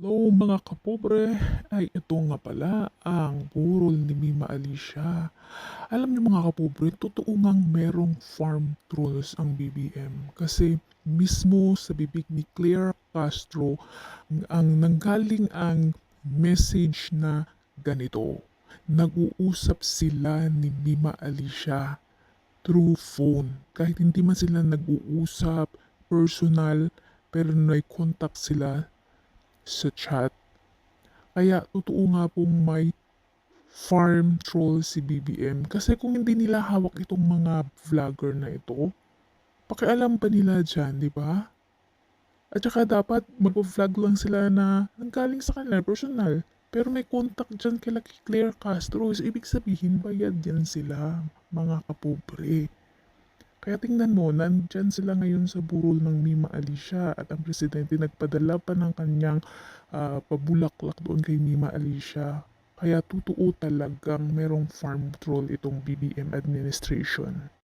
Hello mga kapobre, ay ito nga pala ang burol ni Mima Alicia. Alam niyo mga kapobre, totoo ngang merong farm trolls ang BBM kasi mismo sa bibig ni Claire Castro ang nanggaling ang message na ganito. Nag-uusap sila ni Mima Alicia through phone. Kahit hindi man sila nag-uusap personal, pero may contact sila sa chat. Kaya totoo nga pong may farm troll si BBM. Kasi kung hindi nila hawak itong mga vlogger na ito, pakialam pa nila dyan, di ba? At saka dapat mag-vlog lang sila na nanggaling sa kanila, personal. Pero may contact dyan kay Claire Castro. So, ibig sabihin, bayad yan sila, mga kapobre. Kaya tingnan mo, nandyan sila ngayon sa burol ng Mima Alicia at ang presidente nagpadala pa ng kanyang pabulaklak doon kay Mima Alicia. Kaya totoo talagang merong farm troll itong BBM administration.